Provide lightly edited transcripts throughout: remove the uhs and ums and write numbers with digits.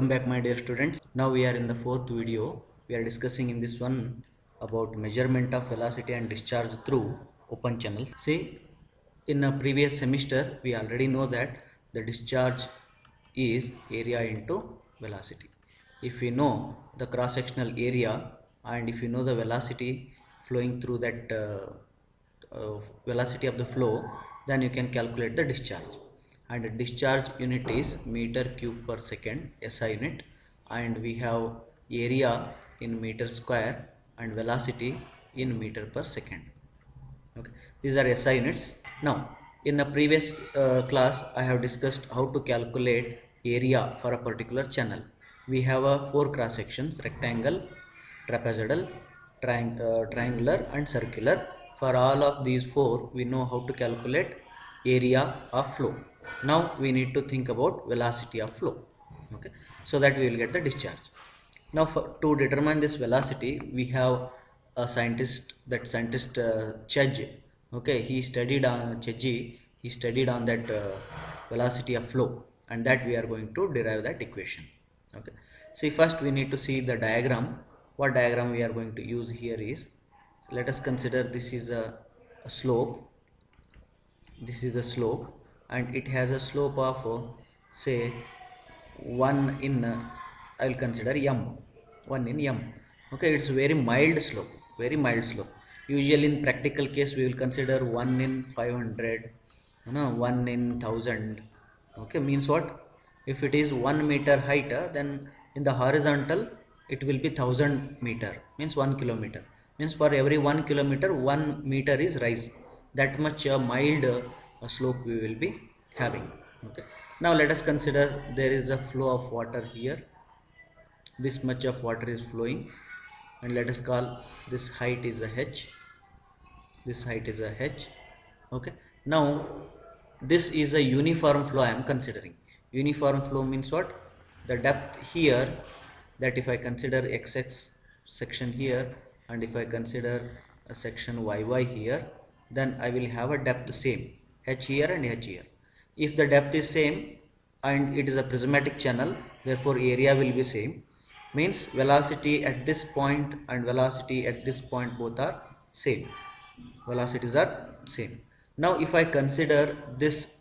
Welcome back my dear students. Now we are in the fourth video. We are discussing in this one about measurement of velocity and discharge through open channel. See, in a previous semester we already know that the discharge is area into velocity. If we know the cross sectional area and if you know the velocity flowing through that velocity of the flow, then you can calculate the discharge. And the discharge unit is meter cube per second, SI unit, and we have area in meter square and velocity in meter per second. Okay, these are SI units. Now, in a previous class, I have discussed how to calculate area for a particular channel. We have four cross sections: rectangle, trapezoidal, triangular, and circular. For all of these four, we know how to calculate area of flow. Now we need to think about velocity of flow. Okay, so that we will get the discharge. Now to determine this velocity, we have a scientist, that scientist Chudge. Okay, he studied on Chudge, he studied on that velocity of flow, and that we are going to derive that equation. Okay, see, first we need to see the diagram. What diagram we are going to use here is, so let us consider this is a slope. This is the slope and it has a slope of say 1 in I will consider m, 1 in m. Okay, it's very mild slope, very mild slope. Usually in practical case we will consider 1 in 500, 1 in 1000. Okay, means what? If it is 1 meter height, then in the horizontal it will be 1000 meter, means 1 kilometer. Means for every 1 kilometer 1 meter is rise. That much mild slope we will be having. Okay, now let us consider there is a flow of water here. This much of water is flowing, and let us call this height is a h, this height is a h. Okay, now this is a uniform flow I am considering. Uniform flow means what? The depth here, that if I consider xx section here and if I consider a section yy here, then I will have a depth same, h here and h here. If the depth is same and it is a prismatic channel, therefore area will be same. Means velocity at this point and velocity at this point both are same, velocities are same. Now if I consider this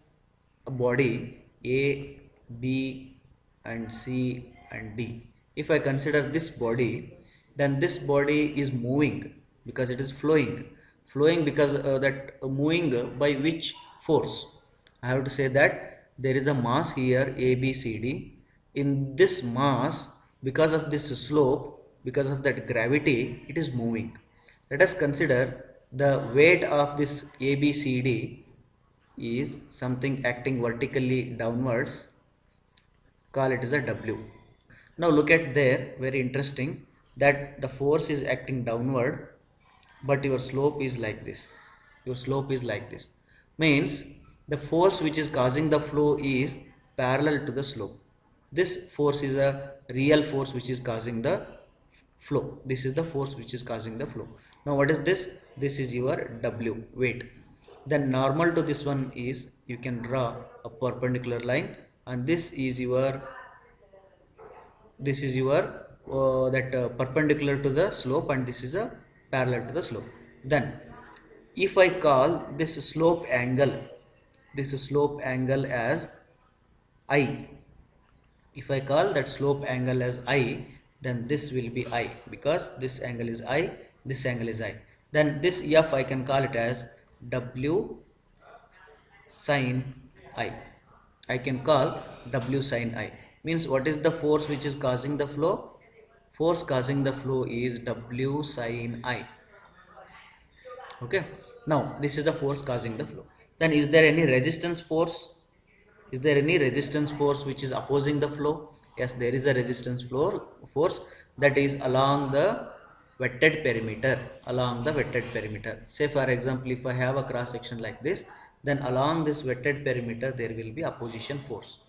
body A, B and C and D, if I consider this body, then this body is moving because it is flowing because that moving by which force? I have to say that there is a mass here A, B, C, D. In this mass, because of this slope, because of that gravity, it is moving. Let us consider the weight of this ABCD is something acting vertically downwards, call it as a W. Now look at there, very interesting, that the force is acting downward but your slope is like this. Your slope is like this. Means the force which is causing the flow is parallel to the slope. This force is a real force which is causing the flow. This is the force which is causing the flow. Now what is this? This is your W, weight. Then normal to this one is, you can draw a perpendicular line, and this is your perpendicular to the slope, and this is a parallel to the slope. Then if I call this slope angle as I, if I call that slope angle as I, then this will be I, because this angle is I, this angle is I. Then this F I can call it as W sine I. I can call W sine I. Means what is the force which is causing the flow? Force causing the flow is W sine I. Okay, now this is the force causing the flow. Then is there any resistance force? Is there any resistance force which is opposing the flow? Yes, there is a resistance force that is along the wetted perimeter, along the wetted perimeter. Say for example, if I have a cross section like this, then along this wetted perimeter there will be opposition force.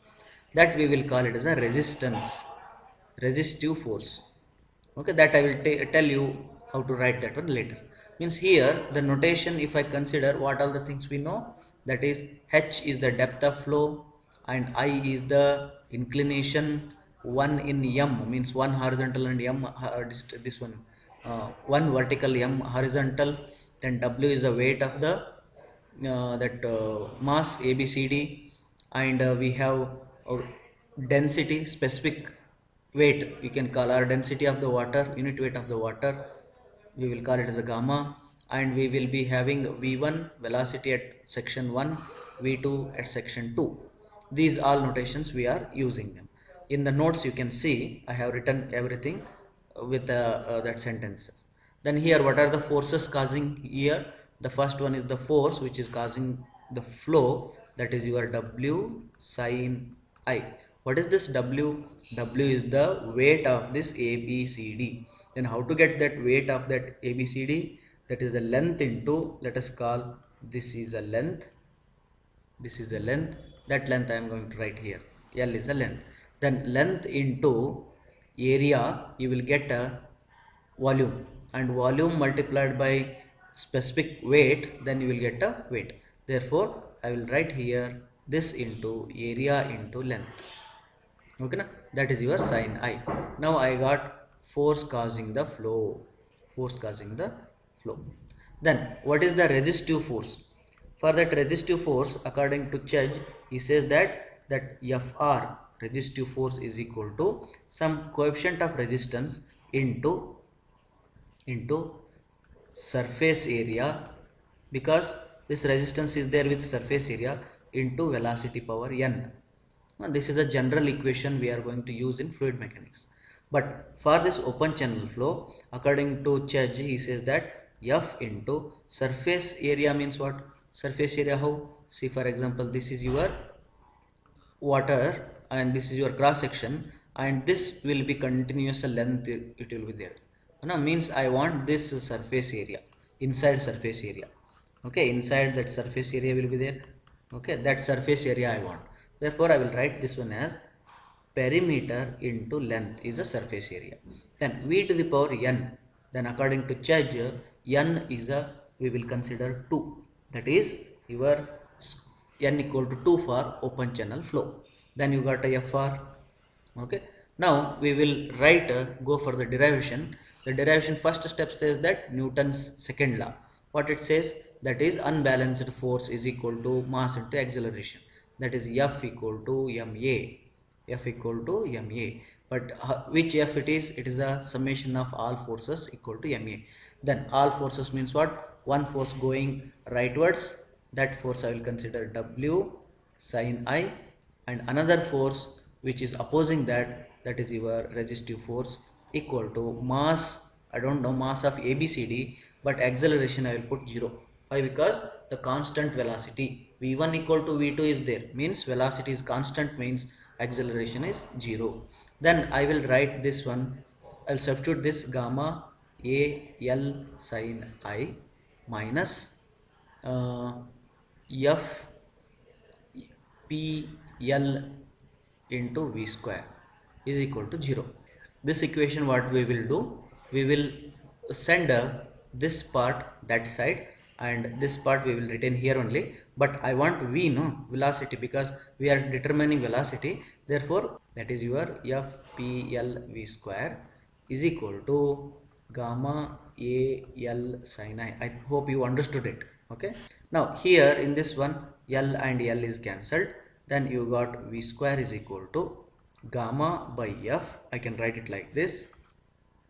That we will call it as a resistance, resistive force. Okay, that I will tell you how to write that one later. Means here the notation, if I consider what all the things we know, that is h is the depth of flow and I is the inclination 1 in m means 1 horizontal and m this one, 1 vertical m horizontal, then w is the weight of the that mass ABCD, and we have uh, density, specific weight, we can call our density of the water, unit weight of the water, we will call it as a gamma, and we will be having v1 velocity at section 1, v2 at section 2. These all notations we are using them. In the notes you can see I have written everything with that sentences. Then here, what are the forces causing here? The first one is the force which is causing the flow, that is your W sine I. What is this W? W is the weight of this ABCD. Then how to get that weight of that ABCD? That is the length into, let us call this is a length, this is the length, that length I am going to write here, L is the length, then length into area, you will get a volume, and volume multiplied by specific weight, then you will get a weight. Therefore I will write here this into area into length. Okay na? That is your sin I. Now I got force causing the flow, force causing the flow. Then what is the resistive force? For that resistive force, according to Church, he says that Fr, resistive force, is equal to some coefficient of resistance into surface area, because this resistance is there with surface area, into velocity power n. Now, this is a general equation we are going to use in fluid mechanics. But for this open channel flow, according to Church, he says that F into surface area means what? Surface area how? See, for example, this is your water and this is your cross section, and this will be continuous length, it will be there. Now means I want this surface area, inside surface area. Okay, inside that surface area will be there. Okay, that surface area I want. Therefore I will write this one as perimeter into length is a surface area. Then v to the power n. Then according to Church, n is a, we will consider 2. That is your n equal to 2 for open channel flow. Then you got a Fr. Okay. Now we will write, go for the derivation. The derivation first step says that Newton's second law. What it says? That is unbalanced force is equal to mass into acceleration. That is F equal to ma. F equal to ma. But which F it is? It is the summation of all forces equal to ma. Then all forces means what? One force going rightwards, that force I will consider W sin I, and another force which is opposing that, that is your resistive force, equal to mass, I don't know mass of ABCD, but acceleration I will put 0. Why? Because the constant velocity v1 equal to v2 is there, means velocity is constant, means acceleration is 0. Then I will write this one, I'll substitute this gamma a L sin I minus uh, F P L into V square is equal to 0. This equation what we will do, we will send this part that side, and this part we will retain here only, but I want V, no, velocity, because we are determining velocity. Therefore that is your FPL V square is equal to gamma AL sin I. I hope you understood it. Okay. Now here in this one, L and L is cancelled. Then you got V square is equal to gamma by F. I can write it like this.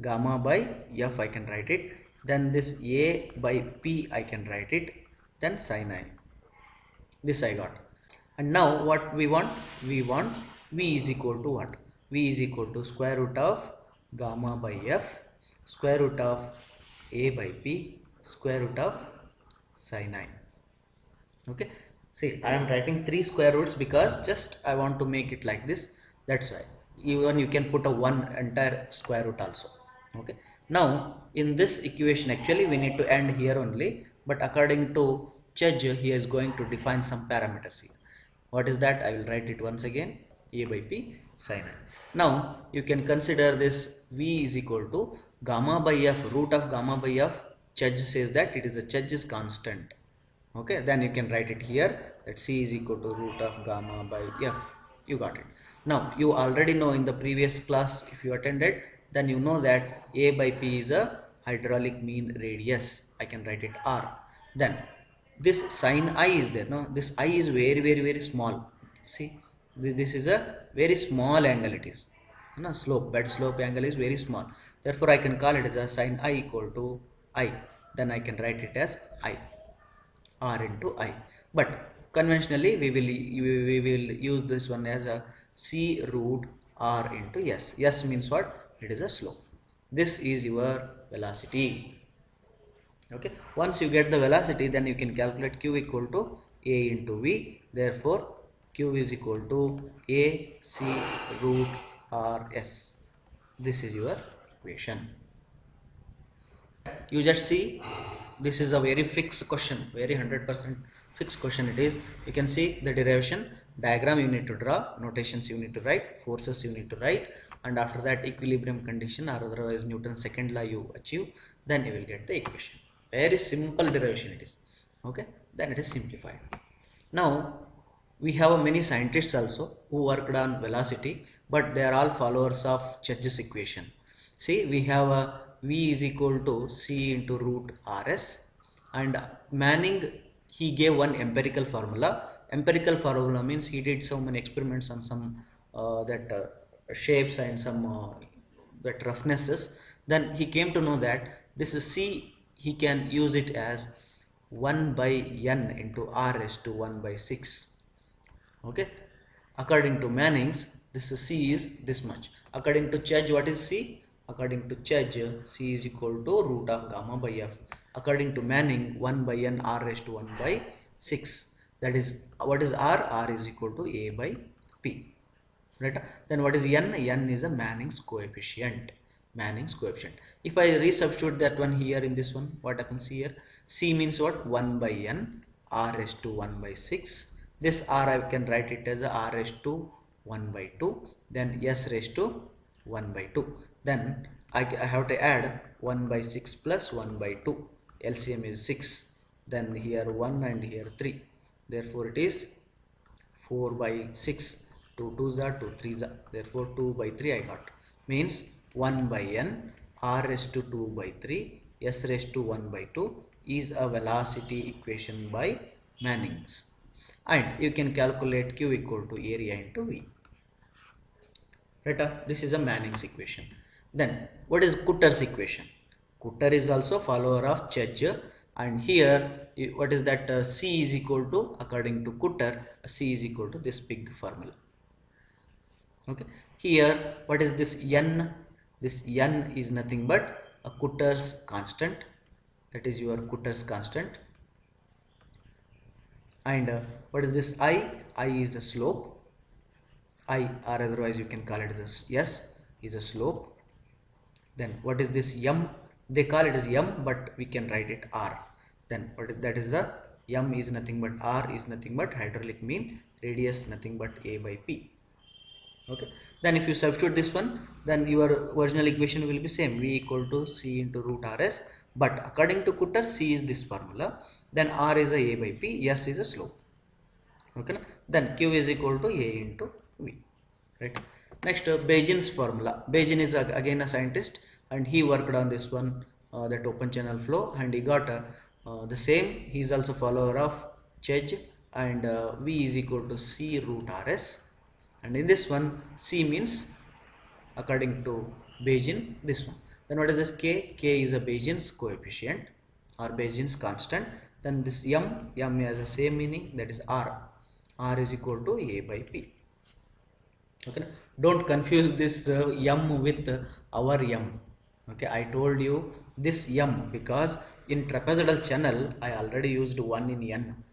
Gamma by F I can write it. Then this A by P I can write it. Then sin I. This I got. And now what we want? We want V is equal to what? V is equal to square root of gamma by F, square root of A by P, square root of sin I. Okay. See, I am writing 3 square roots because just I want to make it like this. That's why. Even you can put a 1 entire square root also. Okay. Now in this equation actually we need to end here only, but according to Church, he is going to define some parameters here. What is that? I will write it once again, A by P sin I. Now you can consider this V is equal to gamma by F, root of gamma by F. Church says that it is a Church's constant. Okay, then you can write it here that C is equal to root of gamma by F. You got it. Now you already know in the previous class, if you attended, then you know that A by P is a hydraulic mean radius. I can write it R. Then this sine I is there. No, this I is very very very small. See, this is a very small angle. It is. No, slope, bed slope angle is very small. Therefore, I can call it as a sine I equal to I. Then I can write it as I. R into I. But conventionally we will use this one as a C root R into S. S means what? It is a slope. This is your velocity. Okay. Once you get the velocity, then you can calculate Q equal to A into V. Therefore, Q is equal to A C root R S. This is your equation. You just see, this is a very fixed question, very 100% fixed question it is. You can see the derivation diagram you need to draw, notations you need to write, forces you need to write, and after that equilibrium condition or otherwise Newton's second law you achieve, then you will get the equation. Very simple derivation it is. Okay, then it is simplified. Now we have many scientists also who worked on velocity, but they are all followers of Church's equation. See, we have a V is equal to C into root RS, and Manning, he gave one empirical formula. Empirical formula means he did so many experiments on some that shapes and some that roughnesses. Then he came to know that this is C, he can use it as 1 by n into R is to 1 by 6. Okay, according to Manning's, this C is this much. According to Church, what is C? According to Church, C is equal to root of gamma by F. According to Manning, 1 by n R raised to 1 by 6. That is, what is R? R is equal to A by P. Right? Then what is n? N is a Manning's coefficient. Manning's coefficient. If I resubstitute that one here in this one, what happens here? C means what? 1 by n, R raised to 1 by 6. This R I can write it as a R raised to 1 by 2. Then S raised to 1 by 2. Then I have to add 1 by 6 plus 1 by 2. LCM is 6. Then here 1 and here 3. Therefore it is 4 by 6. 2 2s are 2 3s are. Therefore 2 by 3 I got. Means 1 by n, R raised to 2 by 3, S raised to 1 by 2 is a velocity equation by Manning's. And you can calculate Q equal to area into V. Right? This is a Manning's equation. Then what is Cutter's equation? Cutter is also follower of Church, and here what is that C is equal to, according to Cutter, C is equal to this big formula. Okay, here what is this n? This n is nothing but a Cutter's constant, that is your Cutter's constant. And what is this I? I is the slope. I, or otherwise you can call it as S, is a slope. Then what is this m? They call it as m, but we can write it R. Then what is that? Is the m is nothing but R is nothing but hydraulic mean radius nothing but A by P. Okay, then if you substitute this one, then your original equation will be same, V equal to C into root RS, but according to Cutter, C is this formula, then R is a by P, S is a slope. Okay, then Q is equal to A into V. Right. Next, Bayesian's formula. Bayesian is again a scientist, and he worked on this one, that open channel flow, and he got the same. He is also follower of Church, and V is equal to C root RS. And in this one, C means, according to Bayesian, this one. Then what is this K? K is a Bayesian's coefficient or Bayesian's constant. Then this M has the same meaning, that is R. R is equal to A by P. Okay, don't confuse this M with our M. Okay, I told you this M because in trapezoidal channel I already used 1 in N.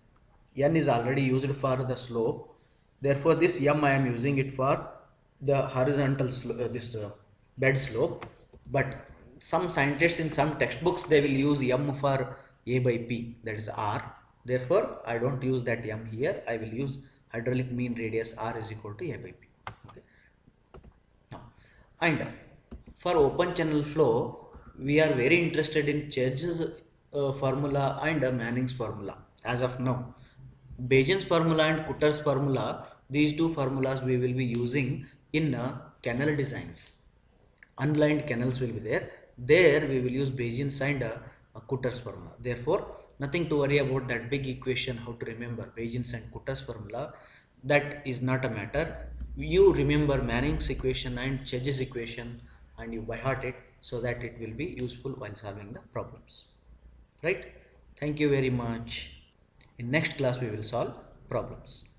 N is already used for the slope. Therefore, this M I am using it for the horizontal bed slope. But some scientists in some textbooks, they will use M for A by P, that is R. Therefore, I don't use that M here. I will use hydraulic mean radius R is equal to A by P. Okay. Now, and for open channel flow, we are very interested in Church's formula and Manning's formula as of now. Bayesian's formula and Cutter's formula, These two formulas we will be using in canal designs. Unlined canals will be there. There we will use Bayesian and Kutter's formula. Therefore, nothing to worry about that big equation, how to remember Bayesian and Kutter's formula. That is not a matter. You remember Manning's equation and Chedge's equation and you by heart it, so that it will be useful while solving the problems. Right? Thank you very much. In next class we will solve problems.